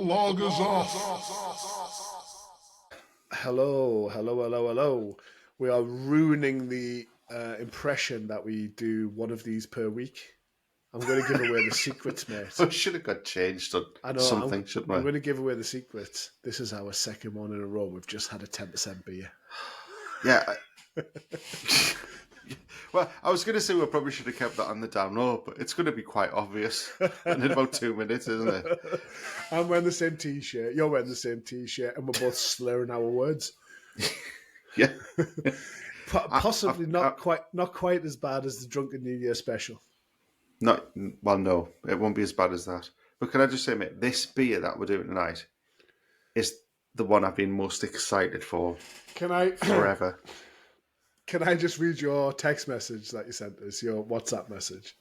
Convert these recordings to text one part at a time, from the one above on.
log is off. Hello. We are ruining the impression that we do one of these per week. I'm going to give away the secrets, mate. I should have got changed on something, shouldn't I? I'm going to give away the secrets. This is our second one in a row. We've just had a 10% beer. Yeah. Well, I was going to say we probably should have kept that on the down low, but it's going to be quite obvious in about 2 minutes, isn't it? I'm wearing the same T-shirt. You're wearing the same T-shirt, and we're both slurring our words. Yeah. Possibly not quite as bad as the Drunken New Year special. No, it won't be as bad as that. But can I just say, mate, this beer that we're doing tonight is the one I've been most excited for forever. Can I just read your text message that you sent us, your WhatsApp message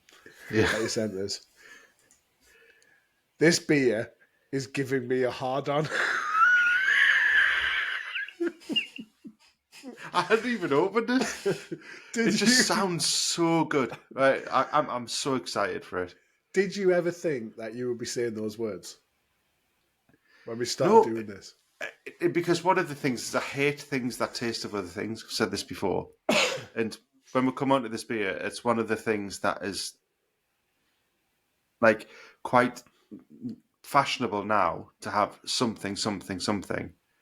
that you sent us? This beer is giving me a hard-on. I hadn't even opened it. It just sounds so good. Right, I'm so excited for it. Did you ever think that you would be saying those words when we started doing this? Because one of the things is I hate things that taste of other things. I've said this before. And when we come onto this beer, it's one of the things that is like quite fashionable now to have something.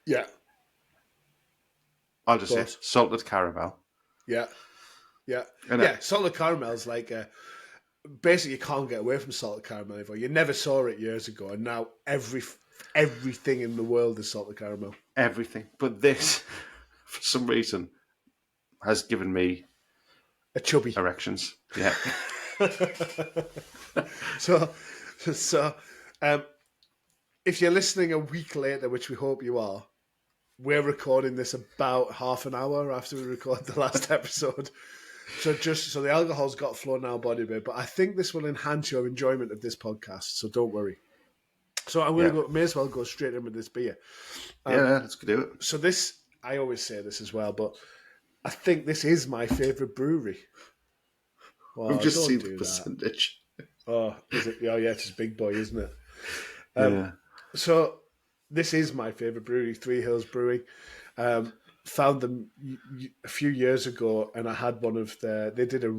Yeah. I'll just say salted caramel. Yeah. Salted caramel is like basically you can't get away from salted caramel anymore. You never saw it years ago, and now everything in the world is salted caramel. Everything, but this, for some reason, has given me a chubby erections. Yeah. So, if you're listening a week later, which we hope you are, we're recording this about half an hour after we record the last episode. So the alcohol's got flowing in our body a bit, but I think this will enhance your enjoyment of this podcast. So don't worry. So I'm going to may as well go straight in with this beer. Let's do it. So this, I always say this as well, but I think this is my favourite brewery. Well, We've just seen the percentage. Oh, is it? Oh, yeah, it's a big boy, isn't it? So this is my favourite brewery, Three Hills Brewing. Found them a few years ago, and I had one of they did a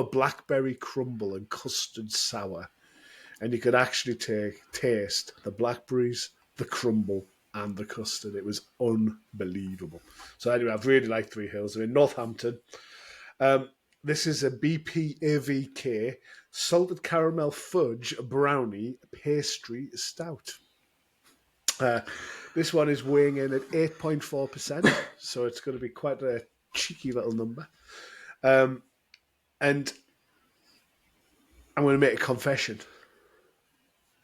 blackberry crumble and custard sour. And you could actually taste the blackberries, the crumble, and the custard. It was unbelievable. So anyway, I've really liked Three Hills. They're in Northampton. This is a BPAVK salted caramel fudge brownie pastry stout. This one is weighing in at 8.4%, so it's going to be quite a cheeky little number. And I'm going to make a confession.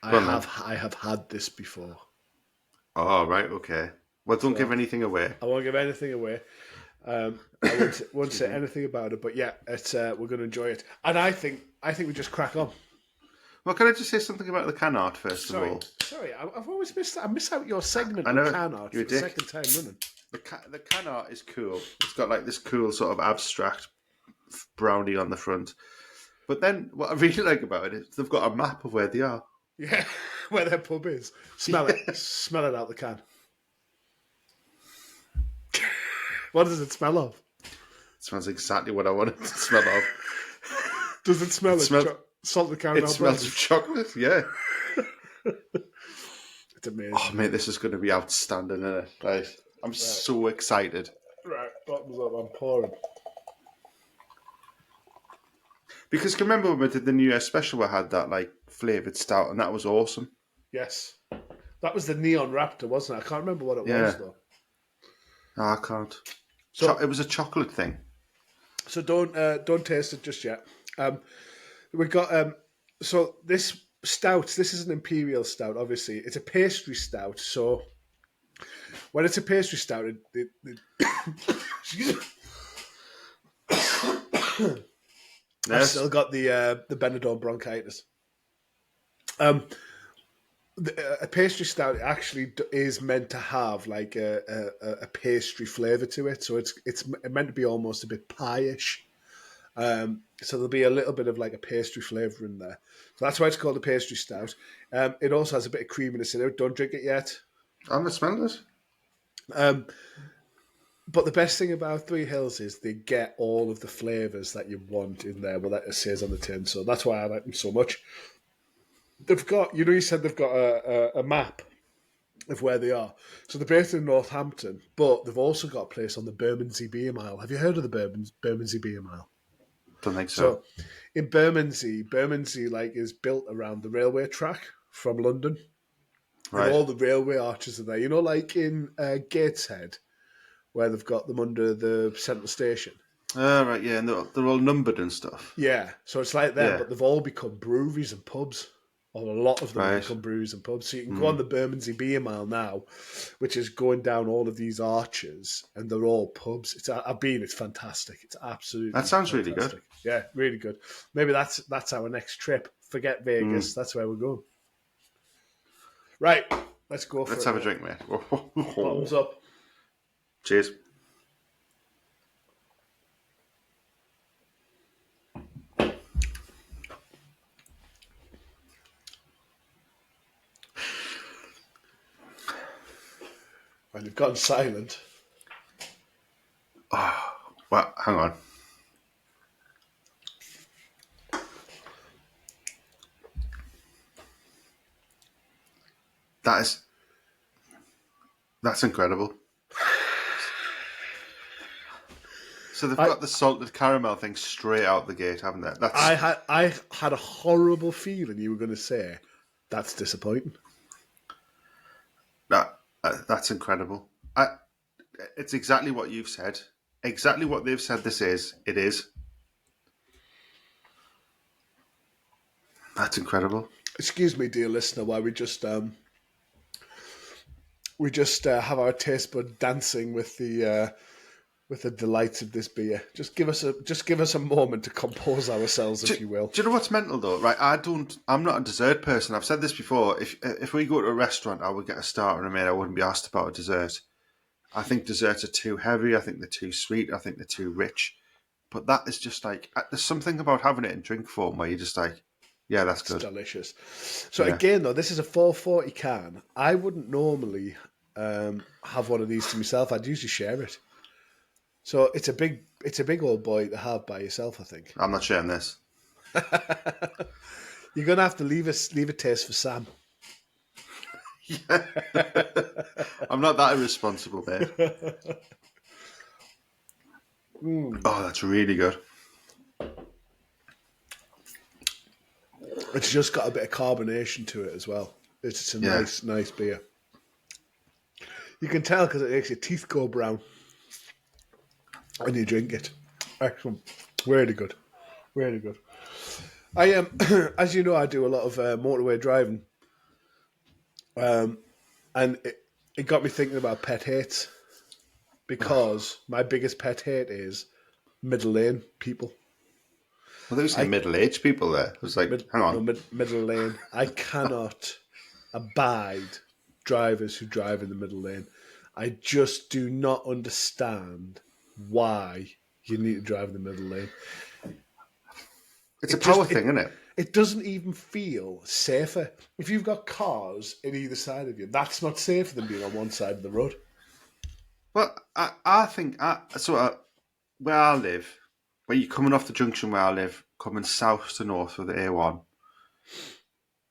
I have had this before. Oh, right, okay. Well, don't give anything away. I won't give anything away. I won't say anything about it, but yeah, it's we're going to enjoy it. And I think we just crack on. Well, can I just say something about the can art first of all? Sorry, I've always missed that. I miss out your segment on can art for the second time running. The can art is cool. It's got like this cool sort of abstract brownie on the front. But then what I really like about it is they've got a map of where they are. Yeah, where their pub is. Smell it. Smell it out the can. What does it smell of? It smells exactly what I want it to smell of. Does it smell salted caramel? It smells of chocolate, yeah. It's amazing. Oh, mate, this is going to be outstanding, isn't it? Right. I'm so excited. Right, bottoms up, I'm pouring. Because remember when we did the New Year special, we had that like flavoured stout, and that was awesome. Yes. That was the Neon Raptor, wasn't it? I can't remember what it was, though. No, I can't. So, it was a chocolate thing. So don't taste it just yet. We got so this stout. This is an imperial stout. Obviously, it's a pastry stout. So when it's a pastry stout, I've still got the Benidorm bronchitis. A pastry stout actually is meant to have like a pastry flavour to it, so it's meant to be almost a bit pie-ish. So there'll be a little bit of like a pastry flavour in there. So that's why it's called a pastry stout. It also has a bit of creaminess in it. Don't drink it yet. I haven't smelled it. But the best thing about Three Hills is they get all of the flavours that you want in there. Well, that it says on the tin. So that's why I like them so much. They've got, you said they've got a map of where they are. So they're based in Northampton, but they've also got a place on the Bermondsey Beer Mile. Have you heard of the Bermondsey Beer Mile? Don't think so. So in Bermondsey like is built around the railway track from London. Right. And all the railway arches are there. Like in Gateshead, where they've got them under the central station. Right, yeah, and they're all numbered and stuff. Yeah, so it's like that, but they've all become breweries and pubs. Or a lot of them have become breweries and pubs. So you can go on the Bermondsey Beer Mile now, which is going down all of these arches, and they're all pubs. I've been. It's fantastic. It's absolutely. That sounds fantastic. really good. Yeah, really good. Maybe that's our next trip. Forget Vegas. That's where we're going. Right, let's go. Let's have a drink, mate. Bottoms up. Cheers. And you've gone silent. Oh, well, hang on. That's incredible. So they've got the salted caramel thing straight out the gate, haven't they? I had a horrible feeling you were going to say that's disappointing. That's incredible. It's exactly what you've said. Exactly what they've said this is. It is. That's incredible. Excuse me, dear listener, while we just have our taste bud dancing with the delights of this beer. Just give us a moment to compose ourselves, if you will. Do you know what's mental though? Right, I'm not a dessert person. I've said this before. If we go to a restaurant, I would get a starter and a main. I wouldn't be asked about a dessert. I think desserts are too heavy. I think they're too sweet. I think they're too rich. But that is just like, there's something about having it in drink form where you're just like, yeah, that's good. It's delicious. So again, though, this is a 440 can. I wouldn't normally have one of these to myself. I'd usually share it. So it's a big old boy to have by yourself, I think. I'm not sharing this. You're gonna have to leave a taste for Sam. Yeah. I'm not that irresponsible, mate. Oh, that's really good. It's just got a bit of carbonation to it as well. It's just a nice beer. You can tell because it makes your teeth go brown when you drink it. Excellent. Really good. Really good. I as you know, I do a lot of motorway driving. And it got me thinking about pet hates because my biggest pet hate is middle lane people. Well, there's some middle-aged people there. It was like, hang on. No, middle lane. I cannot abide drivers who drive in the middle lane. I just do not understand why you need to drive in the middle lane. It's a power thing, isn't it? It doesn't even feel safer. If you've got cars in either side of you, that's not safer than being on one side of the road. Well, I think, where I live, where you're coming off the junction where I live, coming south to north with the A1,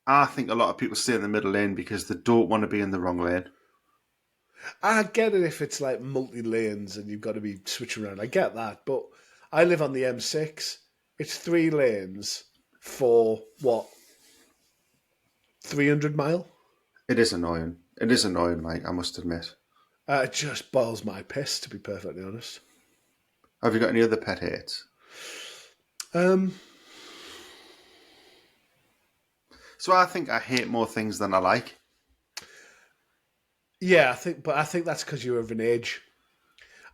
I think a lot of people stay in the middle lane because they don't want to be in the wrong lane. I get it if it's like multi-lanes and you've got to be switching around. I get that. But I live on the M6. It's 3 lanes for, 300 mile? It is annoying. It is annoying, Mike, I must admit. It just boils my piss, to be perfectly honest. Have you got any other pet hates? So I think I hate more things than I like. Yeah, I think that's because you're of an age.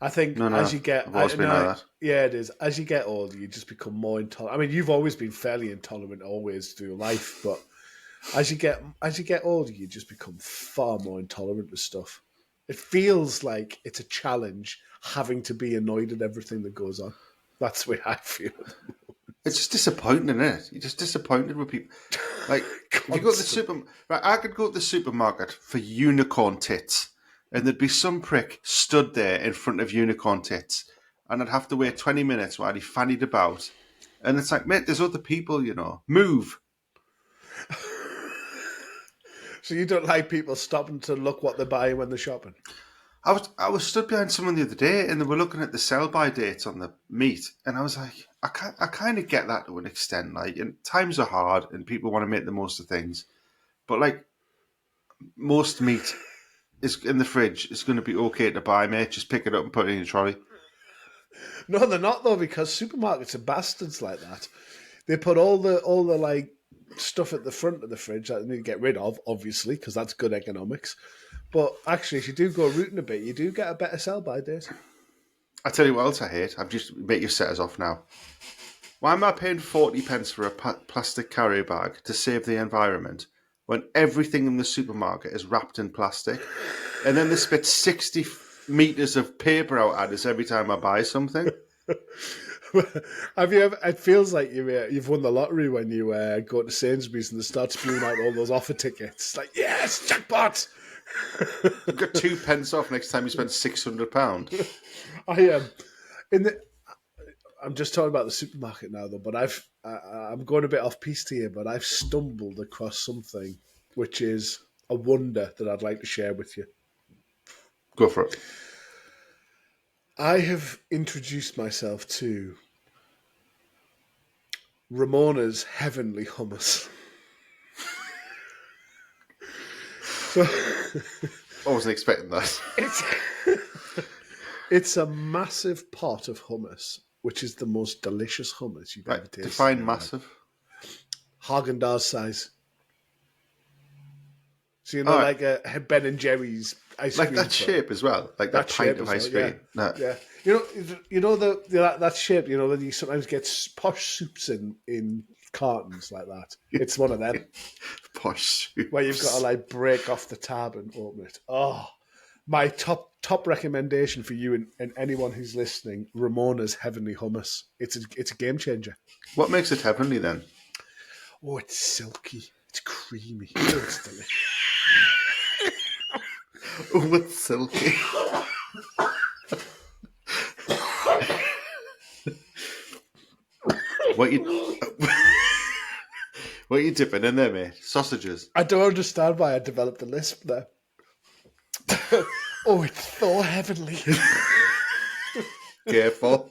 I think as you get, I've always been like that. Yeah, it is. As you get older, you just become more intolerant. I mean, you've always been fairly intolerant, always through your life, but as you get older, you just become far more intolerant to stuff. It feels like it's a challenge having to be annoyed at everything that goes on. That's the way I feel. It's just disappointing, isn't it? You're just disappointed with people. Like, if you go to the right, I could go to the supermarket for unicorn tits, and there'd be some prick stood there in front of unicorn tits, and I'd have to wait 20 minutes while he fannied about. And it's like, mate, there's other people, Move. So you don't like people stopping to look what they're buying when they're shopping? I was stood behind someone the other day, and they were looking at the sell-by dates on the meat, and I was like, I kind of get that to an extent. Like, and times are hard, and people want to make the most of things, but like most meat is in the fridge. It's going to be okay to buy, mate. Just pick it up and put it in your trolley. No, they're not though, because supermarkets are bastards like that. They put all the like stuff at the front of the fridge that they need to get rid of, obviously, because that's good economics. But actually, if you do go rooting a bit, you do get a better sell-by date. I tell you what else I hate. I've just made you set us off now. Why am I paying 40 pence for a plastic carry bag to save the environment when everything in the supermarket is wrapped in plastic? And then they spit 60 meters of paper out at us every time I buy something. Have you ever? It feels like you've won the lottery when you go to Sainsbury's and they start spewing out all those offer tickets. Like, yes, jackpot! You've got 2 pence off next time you spend £600. I'm just talking about the supermarket now, though. But I'm going a bit off piste here. But I've stumbled across something which is a wonder that I'd like to share with you. Go for it. I have introduced myself to Ramona's Heavenly Hummus. So, I wasn't expecting that. It's a massive pot of hummus, which is the most delicious hummus you've ever tasted. Define massive. Haagen-Dazs size. So like a Ben and Jerry's ice cream. Like that shape as well. Like that pint of ice cream. Yeah. Yeah. You know that shape. You know that you sometimes get posh soups in cartons like that. It's one of them. Posh soups. Where you've got to like break off the tab and open it. Oh, my top recommendation for you and anyone who's listening: Ramona's Heavenly Hummus. It's a game changer. What makes it heavenly then? Oh, it's silky. It's creamy. Oh, it's delicious. Oh, it's silky. What you dipping in there, mate? Sausages. I don't understand why I developed a lisp there. Oh, it's so heavenly. Careful.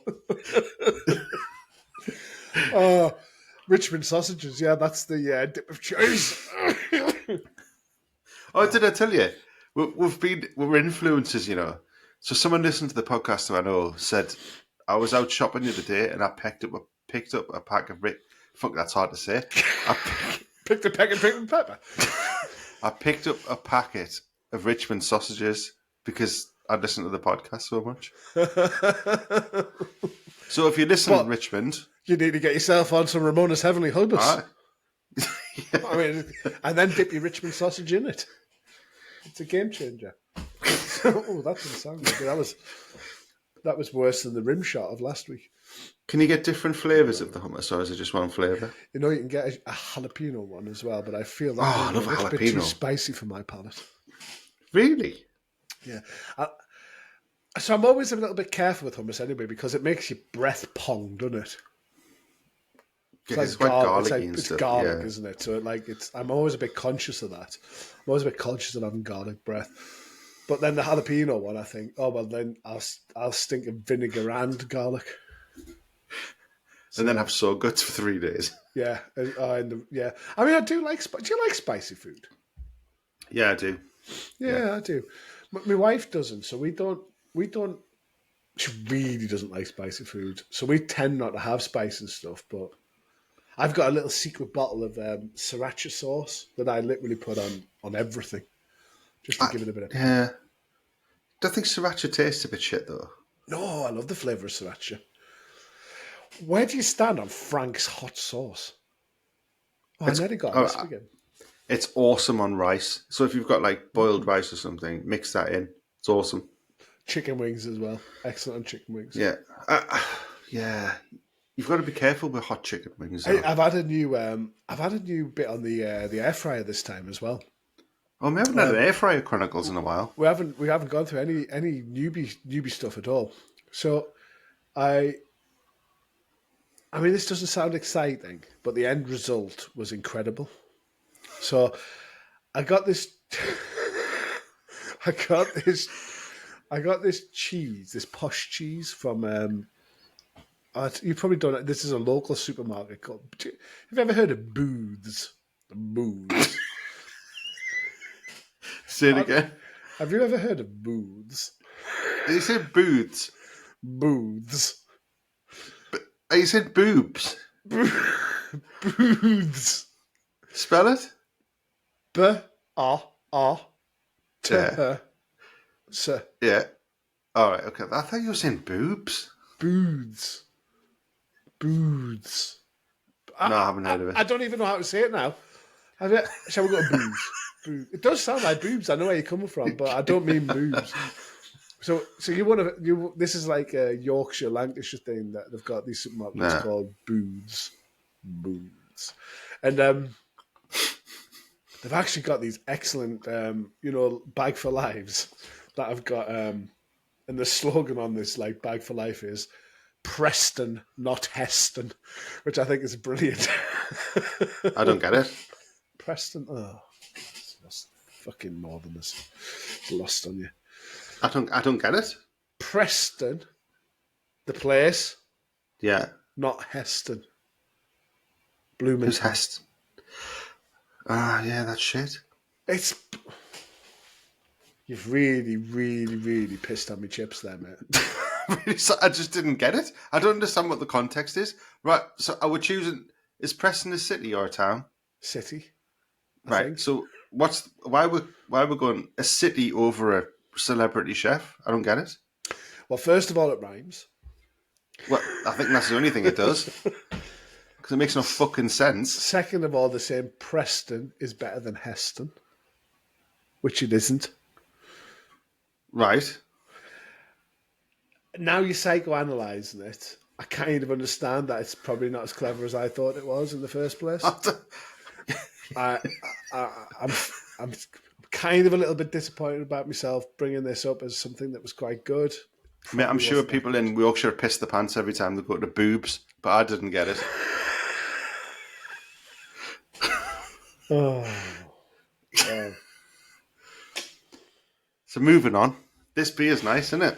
Richmond sausages. Yeah, that's the dip of choice. Oh, did I tell you? We're influencers, you know. So someone listened to the podcast who I know said, I was out shopping the other day and I picked up a pack of fuck, that's hard to say. Picked a peck of pepper. I picked up a packet of Richmond sausages because I listened to the podcast so much. So if you listen to Richmond, you need to get yourself on some Ramona's Heavenly Hummus. Yeah. I mean, and then dip your Richmond sausage in it. It's a game changer. Oh, that didn't sound good. That was worse than the rim shot of last week. Can you get different flavours of the hummus, or is it just one flavour? You know, you can get a jalapeno one as well, but I feel that I love a a little bit jalapeno. too spicy for my palate. Really? Yeah. So I'm always a little bit careful with hummus anyway, because it makes your breath pong, doesn't it? It's quite garlicky and it's stuff. garlic, Yeah. isn't it? So I'm always a bit conscious of that. I'm always a bit conscious of having garlic breath. But then the jalapeno one, I think, oh well, then I'll stink of vinegar and garlic. And then have sore guts for 3 days. Yeah, yeah. I mean, I do like. Do you like spicy food? Yeah, I do. Yeah, I do. But my wife doesn't, so we don't. She really doesn't like spicy food, so we tend not to have spice and stuff. But I've got a little secret bottle of sriracha sauce that I literally put on everything, just to give it a bit of. Yeah. Do I think sriracha tastes a bit shit though? No, I love the flavour of sriracha. Where do you stand on Frank's hot sauce? Oh, I nearly got this again. It's awesome on rice. So if you've got like boiled rice or something, mix that in. It's awesome. Chicken wings as well. Excellent on chicken wings. Yeah. Yeah. You've got to be careful with hot chicken wings, Hey, though. I've had a new bit on the air fryer this time as well. Oh, we haven't had an air fryer chronicles in a while. We haven't gone through any newbie stuff at all. So I mean, this doesn't sound exciting, but the end result was incredible. So I got this. I got this. I got this cheese, this posh cheese from. You probably don't know. This is a local supermarket called. Have you ever heard of Booths? Booths. Say it again. Have you ever heard of Booths? You said booths. Booths. You said boobs. Booths. Spell it. B-A-R-T. Yeah. Yeah. All right. Okay. I thought you were saying boobs. Booths. Booths. No, I haven't heard of it. I don't even know how to say it now. Shall we go to boobs? It does sound like boobs. I know where you're coming from, but I don't mean boobs. So you want to? This is like a Yorkshire, Lancashire thing that they've got these supermarkets called Booths, and they've actually got these excellent, bag for lives that I've got, and the slogan on this like bag for life is Preston, not Heston, which I think is brilliant. I don't get it. Preston, that's fucking northerners lost on you. I don't get it. Preston, the place. Yeah. Not Heston. Bloomington. Who's Heston? Yeah, that's shit. You've really, really, really pissed on me chips there, mate. I just didn't get it. I don't understand what the context is. Right, so are we choosing... Is Preston a city or a town? City. I think. So why we're going a city over a celebrity chef? I don't get it. Well, first of all, it rhymes. Well, I think that's the only thing it does. Because it makes no fucking sense. Second of all, they're saying Preston is better than Heston, which it isn't. Right. Now you're psychoanalyzing it. I kind of understand that it's probably not as clever as I thought it was in the first place. I'm kind of a little bit disappointed about myself bringing this up as something that was quite good. Mate, I'm sure people in Yorkshire piss the pants every time they go to boobs, but I didn't get it. Oh. So moving on. This beer's nice, isn't it?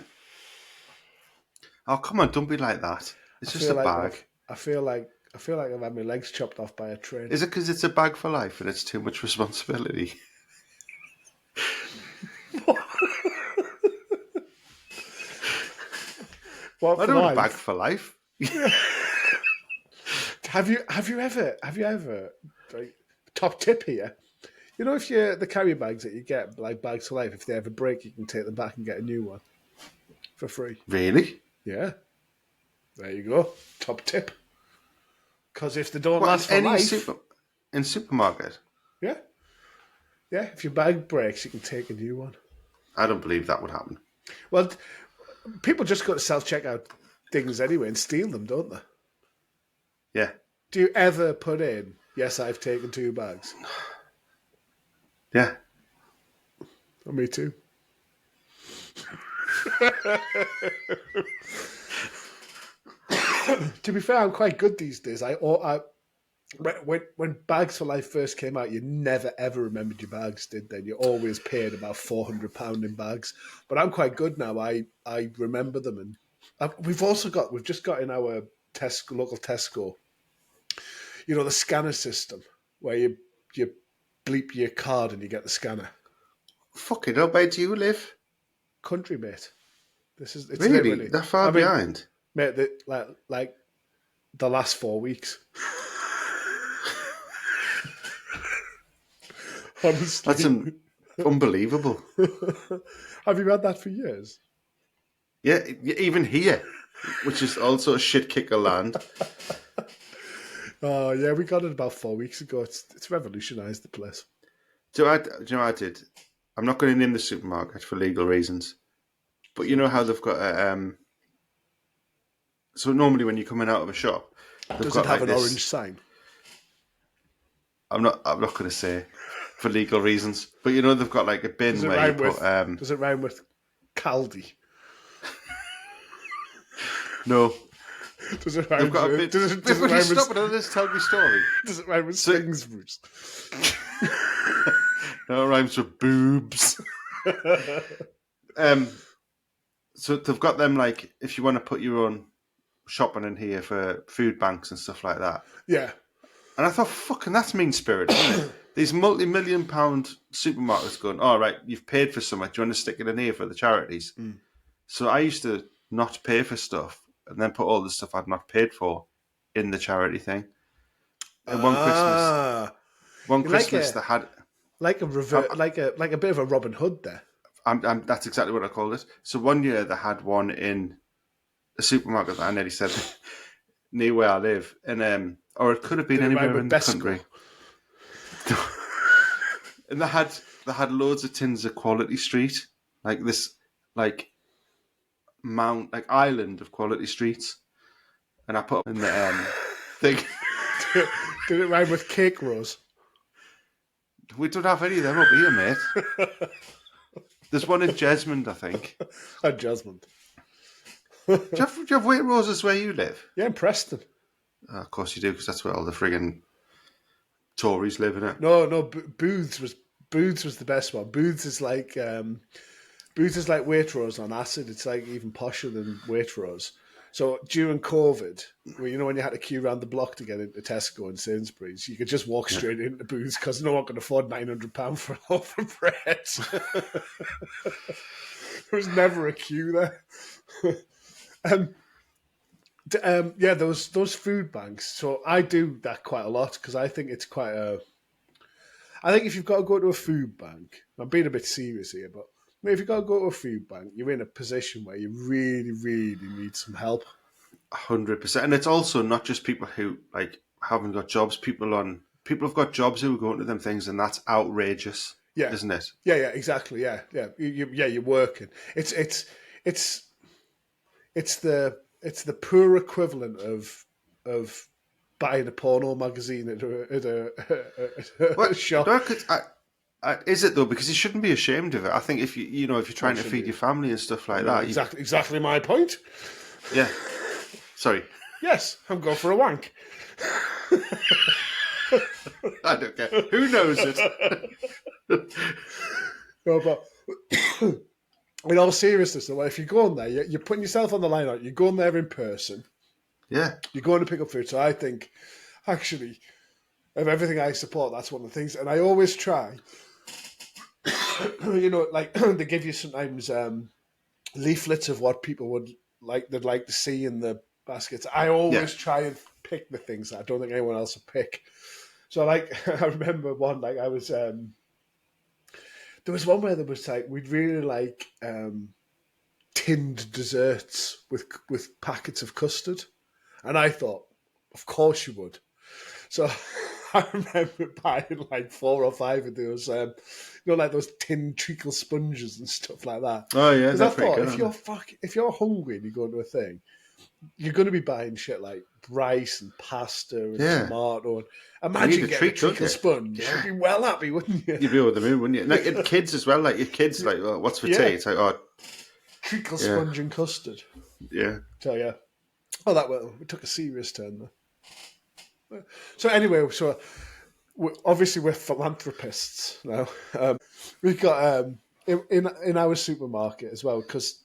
Oh, come on, don't be like that. It's just a bag. I feel like I've had my legs chopped off by a train. Is it because it's a bag for life and it's too much responsibility? What I don't want a bag for life. Have you ever like, top tip here? You know, if the carrier bags that you get, like bags for life, if they ever break, you can take them back and get a new one for free. Really? Yeah. There you go. Top tip. Because if they don't last for life... In supermarket? Yeah. Yeah, if your bag breaks, you can take a new one. I don't believe that would happen. Well, people just go to self-checkout things anyway and steal them, don't they? Yeah. Do you ever put in, yes, I've taken 2 bags? Yeah. Oh, me too. To be fair, I'm quite good these days. When Bags for Life first came out, you never ever remembered your bags, did they? You always paid about £400 in bags. But I'm quite good now. I remember them, and we've just got in our local Tesco. You know, the scanner system where you bleep your card and you get the scanner. Fucking hell, where do you live? Country, mate. It's really? literally That far behind? Mate, like the last 4 weeks. Honestly. That's unbelievable. Have you had that for years? Yeah, even here, which is also a shit kicker land. Oh, yeah, we got it about 4 weeks ago. It's revolutionised the place. Do you know what I did? I'm not going to name the supermarket for legal reasons, but you know how they've got So normally when you're coming out of a shop, they've Does got it have like an this. orange sign? I'm not going to say for legal reasons, but you know they've got like a bin Does it where you rhyme put. with? Does it rhyme with Caldi? No, Does it rhyme? they've got a bin. Does it Will you rhyme stop with? it and just tell me story? Does it rhyme with So- Sainsbury's? No, it rhymes with boobs. So they've got them like if you want to put your own shopping in here for food banks and stuff like that. Yeah. And I thought, fucking, that's mean spirited, isn't it? These multi-million-pound supermarkets going, all right, you've paid for something. Do you want to stick it in here for the charities? So I used to not pay for stuff and then put all the stuff I'd not paid for in the charity thing. And one Christmas they had like a revert, like a bit of a Robin Hood there. that's exactly what I called it. So one year they had one in a supermarket that I nearly said near where I live, and or it could have been Did it rhyme anywhere with in the Besco? country. And they had loads of tins of Quality Street, like this, like island of Quality Streets, and I put them in the thing. Did it rhyme with Cake Rose? We don't have any of them up here, mate. There's one in Jesmond, I think. And Jasmine. Do you have Waitroses where you live? Yeah, in Preston. Oh, of course you do, because that's where all the friggin' Tories live, innit? No. Booths was the best one. Booths is like Waitrose on acid. It's like even posher than Waitrose. So during COVID, when you had to queue around the block to get into Tesco and Sainsbury's, you could just walk straight into Booths because no one can afford £900 for a loaf of bread. There was never a queue there. Those food banks. So I do that quite a lot because I think it's quite a. I think if you've got to go to a food bank, I'm being a bit serious here, but if you've got to go to a food bank, you're in a position where you really, really need some help. 100%, and it's also not just people who like haven't got jobs. People have got jobs who are going to them things, and that's outrageous. Yeah, isn't it? Yeah, exactly. Yeah. You're working. It's the poor equivalent of buying a porno magazine at a shop. No, is it though? Because you shouldn't be ashamed of it. I think if you're trying to feed your family and stuff like that, exactly my point. Yeah. Sorry. Yes, I'm going for a wank. I don't care. Who knows it? No, but in all seriousness, though, if you go on there, you're putting yourself on the line out. You're going there in person. Yeah. You're going to pick up food. So I think, actually, of everything I support, that's one of the things. And I always try, like they give you sometimes leaflets of what people they'd like to see in the baskets. I always try and pick the things that I don't think anyone else will pick. So, I remember one, I was... there was one where there was we'd really like tinned desserts with packets of custard. And I thought, of course you would. So I remember buying 4 or 5 of those, those tin treacle sponges and stuff like that. Oh yeah, because I thought if you're hungry and you go to a thing, you're going to be buying shit like rice and pasta and tomato. And imagine getting a treacle sponge. Yeah. You'd be well happy, wouldn't you? You'd be over the moon, wouldn't you? Like kids as well. Like your kids, what's for tea? It's like, treacle sponge and custard. Yeah. So yeah. Oh, we took a serious turn there. So anyway, we're philanthropists now. We've got in our supermarket as well, because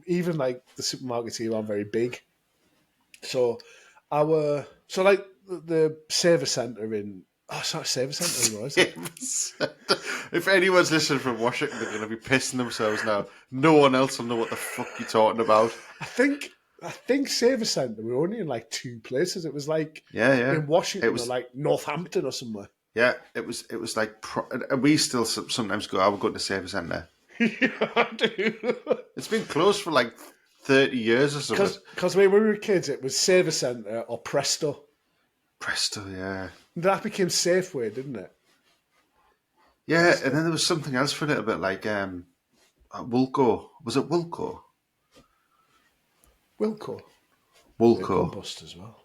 even the supermarkets here aren't very big. So the Saver Centre in Saver Centre anymore, is it? If anyone's listening from Washington, they're going to be pissing themselves now. No one else will know what the fuck you're talking about. I think Saver Centre, we were only in 2 places. It was in Washington or Northampton or somewhere. Yeah, it was we still sometimes go, I would go to Saver Centre. Yeah, I do. It's been closed for 30 years or something. Because when we were kids, it was Saver Centre or Presto. Presto, yeah. That became Safeway, didn't it? Yeah, and then there was something else for a little bit, Wilco. Was it Wilco? Wilco. They've gone Woolco. bust as well.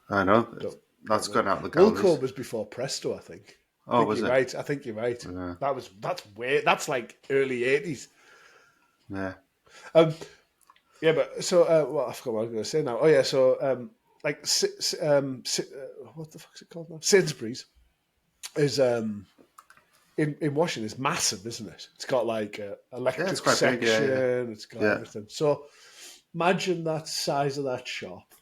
I know. Don't- That's don't gone out the know. galleries. Woolco was before Presto, I think. Oh, was you're it? right. I think you're right. Yeah. That's like early 80s. Yeah. Yeah, but so well, I forgot what I was going to say now. Oh yeah, so like what the fuck's it called now? Sainsbury's is in Washington is massive, isn't it? It's got like a Yeah, it's electric quite big. section. Yeah. It's got Yeah. everything. So imagine that size of that shop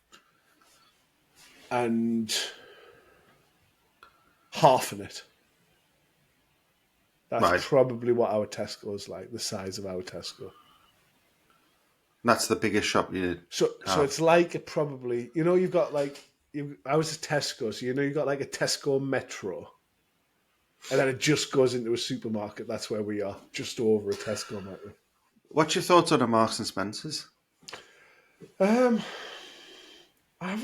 and half in it. That's Right. probably what our Tesco is like. The size of our Tesco. That's the biggest shop you So have. it's like it probably you've got like I was at Tesco, so you've got like a Tesco Metro, and then it just goes into a supermarket. That's where we are, just over a Tesco Metro. What's your thoughts on the Marks and Spencers? Have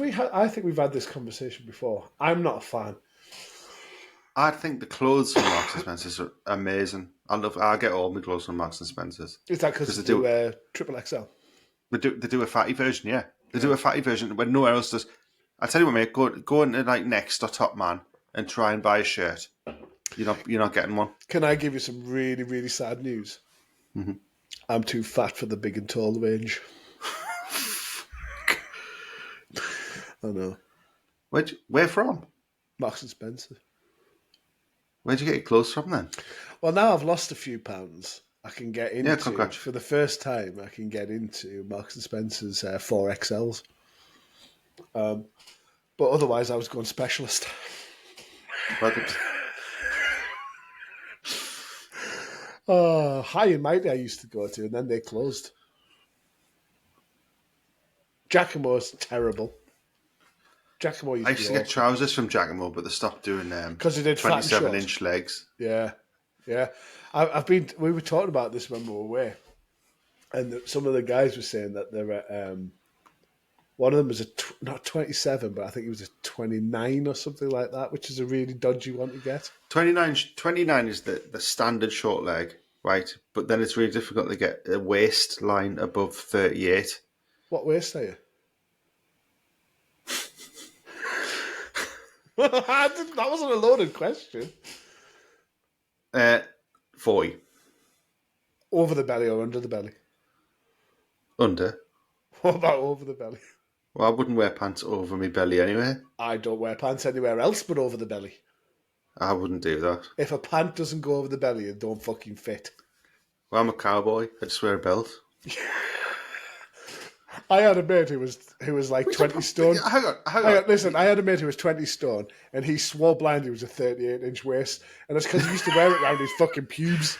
we had? I think we've had this conversation before. I'm not a fan. I think the clothes from Marks and Spencers are amazing. I get all my clothes from Marks and Spencers. Is that because they they do triple XL? They do a fatty version, yeah. They do a fatty version when nowhere else does. I tell you what, mate, go into like Next or Top Man and try and buy a shirt. You're not getting one. Can I give you some really, really sad news? Mm-hmm. I'm too fat for the big and tall range. I know. Where from? Marks and Spencer. Where'd you get your clothes from then? Well, now I've lost a few pounds. I can get into, congrats. for the first time, I can get into Marks and Spencer's 4XLs. But otherwise, I was going specialist. High and Mighty I used to go to, and then they closed. Giacomo's terrible. Giacomo I used to get trousers from Giacomo, but they stopped doing them. Because they did flat and short. 27-inch legs. Yeah. We were talking about this when we were away, and some of the guys were saying that they were. One of them was not 27, but I think it was a 29 or something like that, which is a really dodgy one to get. 29 is the standard short leg, right? But then it's really difficult to get a waistline above 38. What waist are you? That wasn't a loaded question. 40. Over the belly or under the belly? Under. What about over the belly? Well, I wouldn't wear pants over my belly anyway. I don't wear pants anywhere else but over the belly. I wouldn't do that. If a pant doesn't go over the belly, it don't fucking fit. Well, I'm a cowboy. I just wear a belt. I had a mate who was like 20 stone. Hang on. Listen, I had a mate who was 20 stone, and he swore blind he was a 38-inch waist, and that's because he used to wear it around his fucking pubes.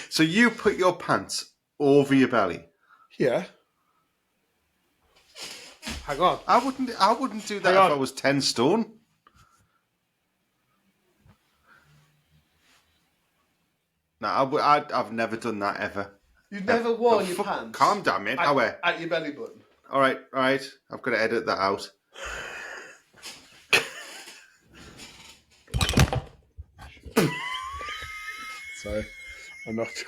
So you put your pants over your belly? Yeah. Hang on. I wouldn't do that if I was 10 stone. No, I've never done that ever. You've never worn your pants? Calm down, mate. At your belly button. All right. I've got to edit that out. Sorry, I knocked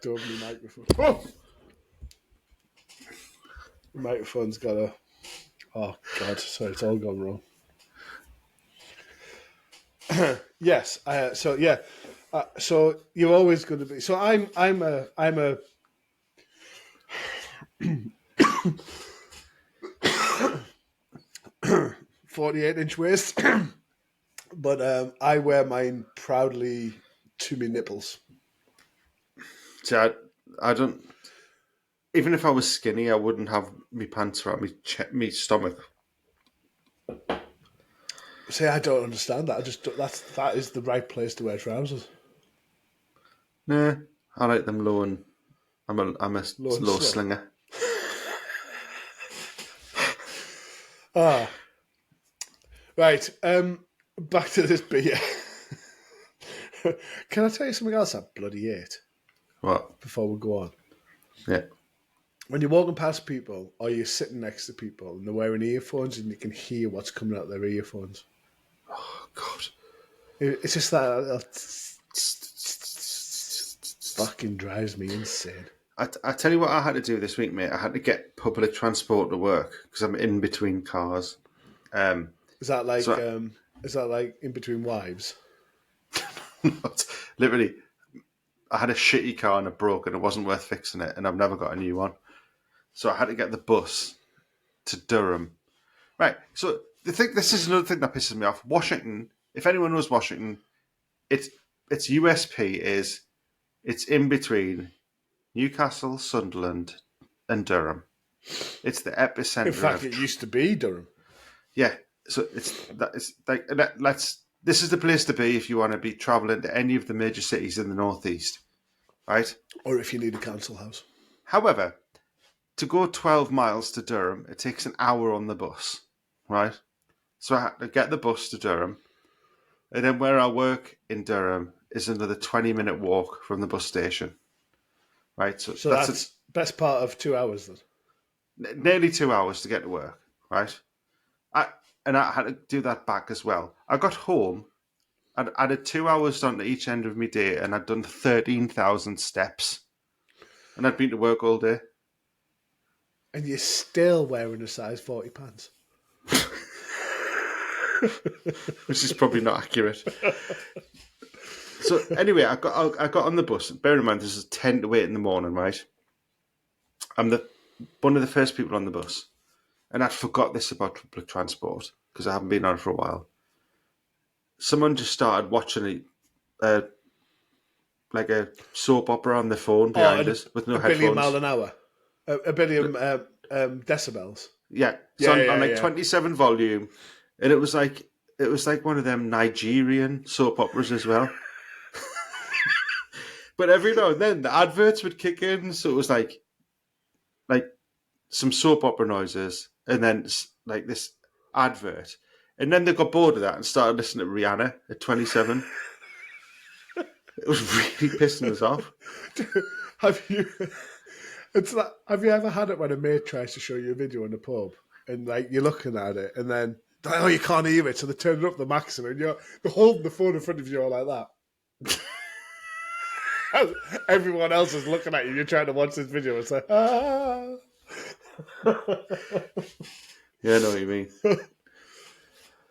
over my microphone. Oh! The microphone's got a. Oh God! Sorry, it's all gone wrong. Yes. So yeah. So you're always going to be. So I'm a 48-inch waist, but I wear mine proudly to my nipples. See, I don't. Even if I was skinny, I wouldn't have my pants around me stomach. See, I don't understand that. That is the right place to wear trousers. Nah, I like them low, and I'm a low slinger. Right. Back to this beer. Can I tell you something else I bloody ate? What? Before we go on. Yeah. When you're walking past people or you're sitting next to people and they're wearing earphones and you can hear what's coming out of their earphones. Oh, God. It's just that fucking drives me insane. I tell you what I had to do this week, mate. I had to get public transport to work because I'm in between cars. Is that like So in between wives? literally, I had a shitty car and it broke and it wasn't worth fixing it, and I've never got a new one. So I had to get the bus to Durham. Right. So this is another thing that pisses me off. Washington. If anyone knows Washington, its USP is it's in between Newcastle, Sunderland, and Durham. It's the epicenter. In fact, it used to be Durham. Yeah. So this is the place to be if you want to be travelling to any of the major cities in the northeast, right? Or if you need a council house. However, to go 12 miles to Durham, it takes an hour on the bus, right? So I had to get the bus to Durham, and then where I work in Durham is another 20-minute walk from the bus station, right? So that's best part of 2 hours then. Nearly 2 hours to get to work, right? I had to do that back as well. I got home, and I had 2 hours done to each end of my day, and I'd done 13,000 steps, and I'd been to work all day. And you're still wearing a size 40 pants. Which is probably not accurate. So anyway, I got on the bus. Bear in mind, this is 10 to 8 in the morning, right? I'm one of the first people on the bus. And I'd forgot this about public transport because I haven't been on it for a while. Someone just started watching like a soap opera on their phone behind us with no headphones. 1 billion mile an hour. A billion decibels. Yeah. So on 27 volume. And it was like one of them Nigerian soap operas as well. But every now and then the adverts would kick in, so it was like some soap opera noises, and then like this advert, and then they got bored of that and started listening to Rihanna at 27. It was really pissing us off. Have you ever had it when a mate tries to show you a video in the pub and like you're looking at it and then oh, you can't hear it, so they turn it up the maximum and they're holding the phone in front of you all like that. Everyone else is looking at you. You're trying to watch this video. It's like, ah. Yeah, I know what you mean.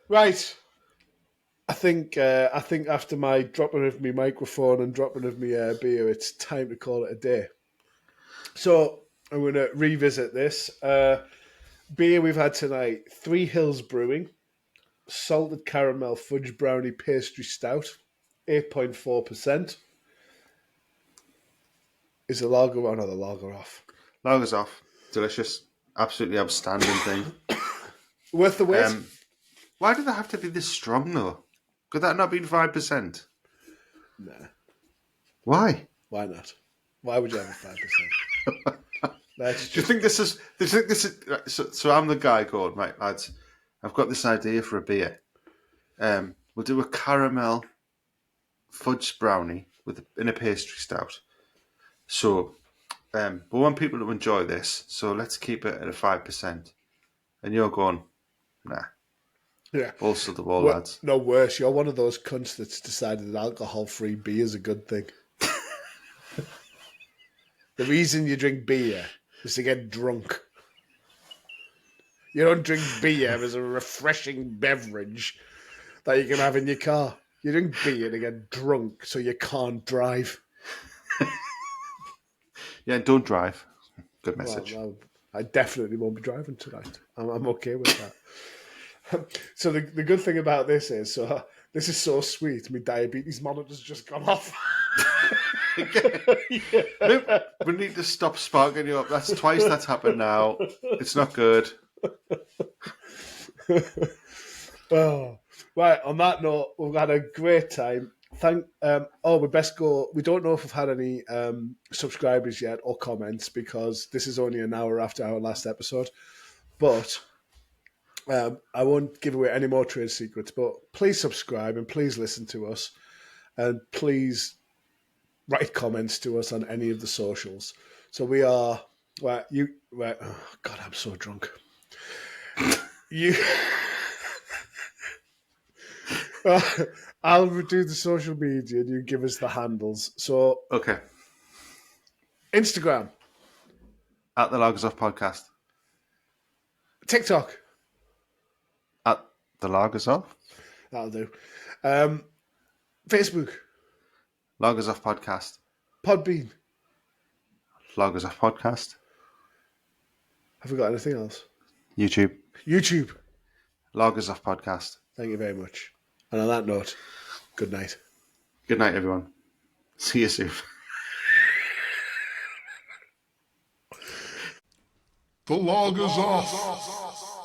Right. I think after my dropping of my microphone and dropping of my beer, it's time to call it a day. So I'm going to revisit this. Beer we've had tonight, Three Hills Brewing, Salted Caramel Fudge Brownie Pastry Stout, 8.4%. Is the lager on or the lager off? Lager's off. Delicious. Absolutely outstanding thing. Worth the wait? Why do they have to be this strong, though? Could that not be 5%? Nah. Why? Why not? Why would you have a 5%? Do you think this is... So I'm the guy going, right, lads, I've got this idea for a beer. We'll do a caramel fudge brownie in a pastry stout. So, we want people to enjoy this, so let's keep it at a 5%. And you're going, nah. Yeah. Balls to the wall, lads. No, worse. You're one of those cunts that's decided that alcohol-free beer is a good thing. The reason you drink beer is to get drunk. You don't drink beer as a refreshing beverage that you can have in your car. You drink beer to get drunk so you can't drive. Yeah, don't drive. Good message. Well, I definitely won't be driving tonight. I'm okay with that. So the good thing about this is, this is so sweet. My diabetes monitor's just gone off. Yeah. We need to stop sparking you up. That's twice that's happened now. It's not good. Oh, right. On that note, we've had a great time. We best go. We don't know if we've had any subscribers yet or comments because this is only an hour after our last episode. But I won't give away any more trade secrets. But please subscribe and please listen to us, and please write comments to us on any of the socials. So we are. Oh God, I'm so drunk. I'll do the social media and you give us the handles. So okay. Instagram, At the Lagers Off Podcast. TikTok. At the Lagers Off. That'll do. Facebook. Lagers Off Podcast. Podbean. Lagers Off Podcast. Have we got anything else? YouTube. Lagers Off Podcast. Thank you very much. And on that note, good night. Good night, everyone. See you soon. The log is off.